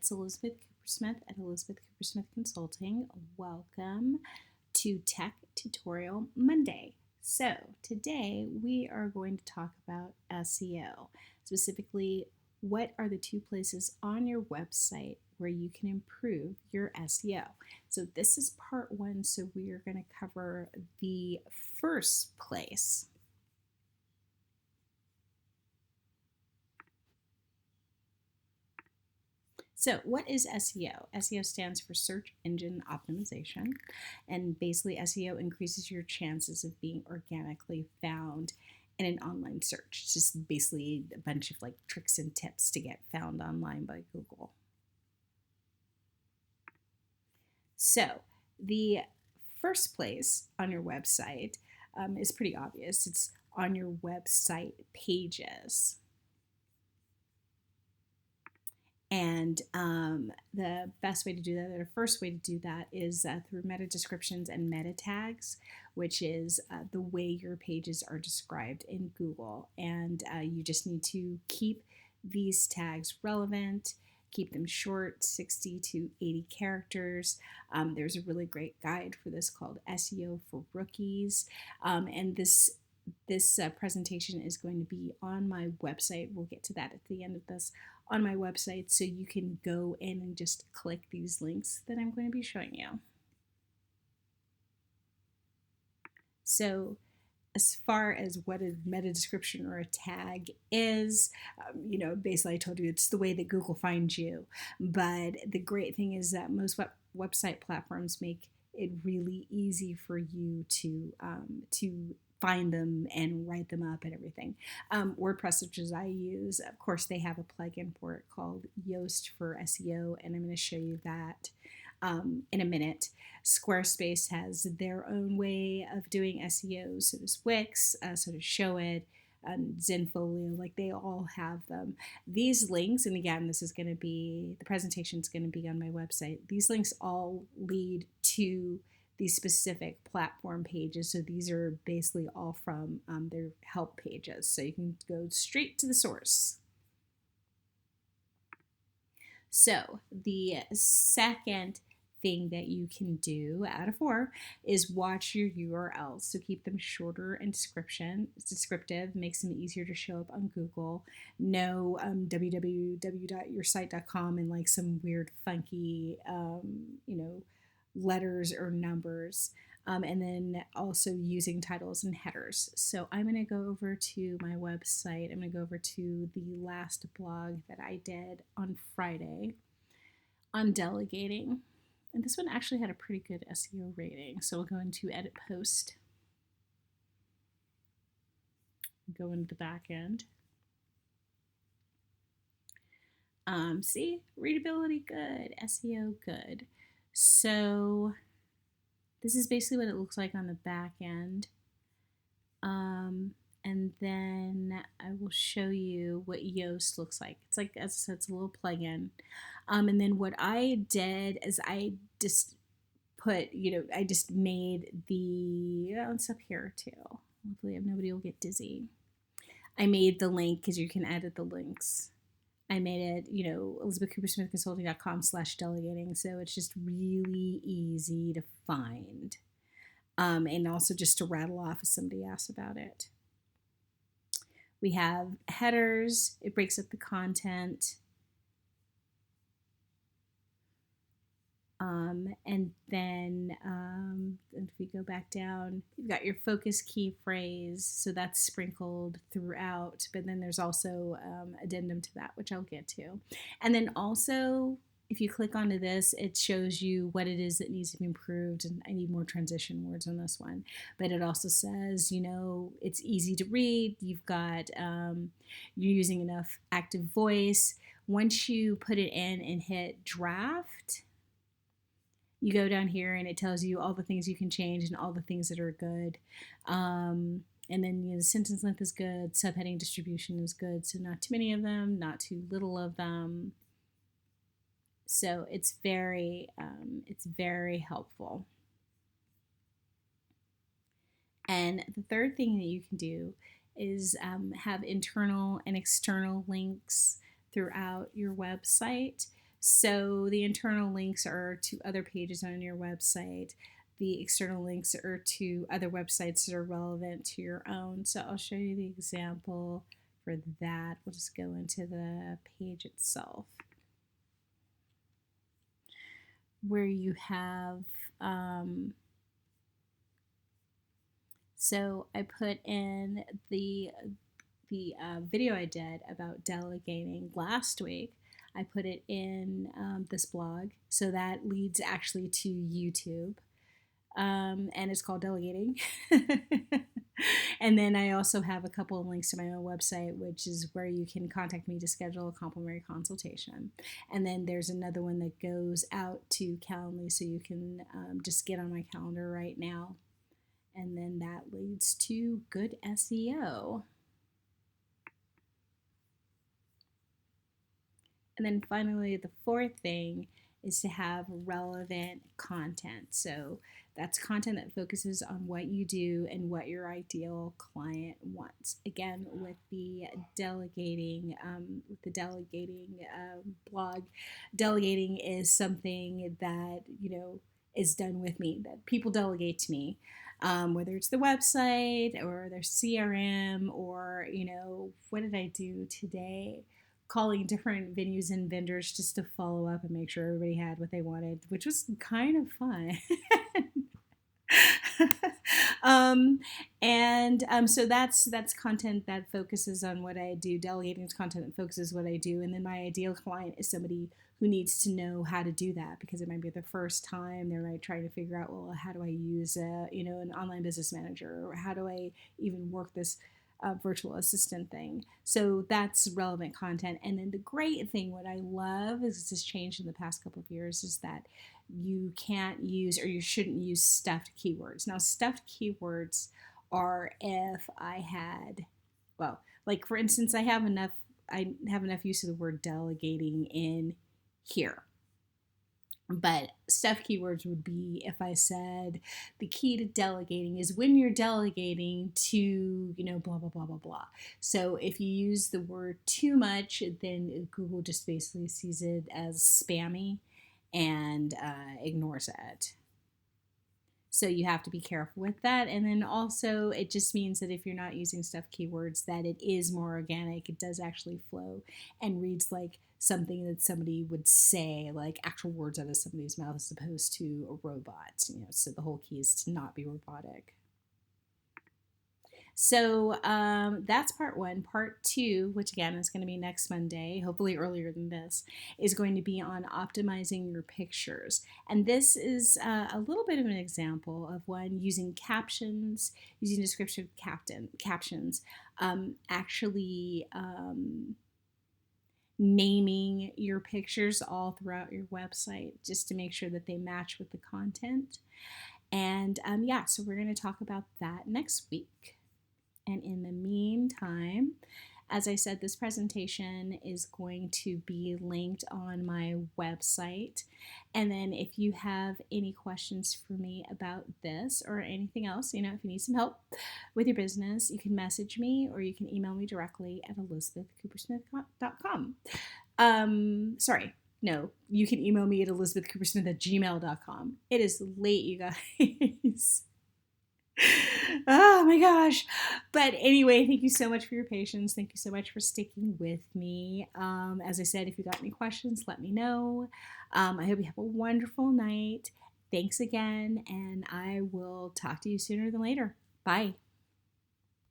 it's Elizabeth Coopersmith at Elizabeth Coopersmith Consulting. Welcome to Tech Tutorial Monday. So today we are going to talk about SEO. Specifically, what are the two places on your website where you can improve your SEO? So this is part one, so we are going to cover the first place. So what is SEO? SEO stands for Search Engine Optimization, and basically SEO increases your chances of being organically found in an online search. It's just basically a bunch of like tricks and tips to get found online by Google. So the first place on your website is pretty obvious. It's on your website pages. And the best way to do that, or the first way to do that, is through meta descriptions and meta tags, which is the way your pages are described in Google. And you just need to keep these tags relevant, keep them short, 60 to 80 characters. There's a really great guide for this called SEO for Rookies. And this presentation is going to be on my website. We'll get to that at the end of this, on my website, so you can go in and just click these links that I'm going to be showing you. So as far as what a meta description or a tag is, basically I told you it's the way that Google finds you. But the great thing is that most website platforms make it really easy for you to find them and write them up and everything. WordPress, which is I use, of course, they have a plugin for it called Yoast for SEO, and I'm going to show you that in a minute. Squarespace has their own way of doing SEO, so does Wix, so does Showit, Zenfolio, like they all have them. These links, and again, this is going to be, the presentation is going to be on my website. These links all lead to these specific platform pages. So these are basically all from their help pages. So you can go straight to the source. So the second thing that you can do out of 4 is watch your URLs. So keep them shorter and descriptive, makes them easier to show up on Google. No www.yoursite.com and like some weird funky, letters or numbers. And then also using titles and headers. So I'm going to go over to my website. I'm going to go over to the last blog that I did on Friday on delegating. And this one actually had a pretty good SEO rating. So we'll go into edit post. Go into the back end. See, readability good, SEO good. So this is basically what it looks like on the back end. And then I will show you what Yoast looks like. It's like, as I said, it's a little plugin. And then what I did is I just put, I just made the, it's up here too. Hopefully nobody will get dizzy. I made the link because you can edit the links. I made it, elizabethcoopersmithconsulting.com/delegating. So it's just really easy to find. And also just to rattle off if somebody asks about it. We have headers. It breaks up the content. And then if we go back down, you've got your focus key phrase. So that's sprinkled throughout, but then there's also addendum to that, which I'll get to. And then also, if you click onto this, it shows you what it is that needs to be improved. And I need more transition words on this one. But it also says, it's easy to read. You've got, you're using enough active voice. Once you put it in and hit draft, you go down here and it tells you all the things you can change and all the things that are good. And then the sentence length is good, subheading distribution is good, so not too many of them, not too little of them. So it's very helpful. And the third thing that you can do is have internal and external links throughout your website. So the internal links are to other pages on your website. The external links are to other websites that are relevant to your own. So I'll show you the example for that. We'll just go into the page itself, where you have, so I put in the video I did about delegating last week. I put it in this blog, so that leads actually to YouTube, and it's called Delegating. And then I also have a couple of links to my own website, which is where you can contact me to schedule a complimentary consultation. And then there's another one that goes out to Calendly, so you can just get on my calendar right now. And then that leads to good SEO. And then finally, the fourth thing is to have relevant content. So that's content that focuses on what you do and what your ideal client wants. Again, with the delegating, blog, delegating is something that, is done with me, that people delegate to me. Whether it's the website or their CRM or, what did I do today? Calling different venues and vendors just to follow up and make sure everybody had what they wanted, which was kind of fun. So that's content that focuses on what I do. Delegating is content that focuses what I do, and then my ideal client is somebody who needs to know how to do that, because it might be the first time they're trying to figure out, well, how do I use an online business manager, or how do I even work this virtual assistant thing. So that's relevant content. And then the great thing, what I love is this changed in the past couple of years, is that you can't use, or you shouldn't use, stuffed keywords. Now, stuffed keywords are if I had, well, like for instance, I have enough use of the word delegating in here. But stuffed keywords would be if I said the key to delegating is when you're delegating to, blah, blah, blah, blah, blah. So if you use the word too much, then Google just basically sees it as spammy and ignores it. So you have to be careful with that. And then also it just means that if you're not using stuffed keywords, that it is more organic. It does actually flow and reads like something that somebody would say, like actual words out of somebody's mouth, as opposed to a robot. So the whole key is to not be robotic. So that's part one. Part two, which again is going to be next Monday, hopefully earlier than this, is going to be on optimizing your pictures. And this is a little bit of an example of one using captions, using descriptive captions, actually naming your pictures all throughout your website just to make sure that they match with the content. And so we're going to talk about that next week. And in the meantime, as I said, this presentation is going to be linked on my website. And then if you have any questions for me about this or anything else, if you need some help with your business, you can message me or you can email me directly at elizabethcoopersmith.com. No, you can email me at elizabethcoopersmith@gmail.com. It is late, you guys. Oh my gosh. But anyway, thank you so much for your patience. Thank you so much for sticking with me. As I said, if you got any questions, let me know. I hope you have a wonderful night. Thanks again, and I will talk to you sooner than later. Bye.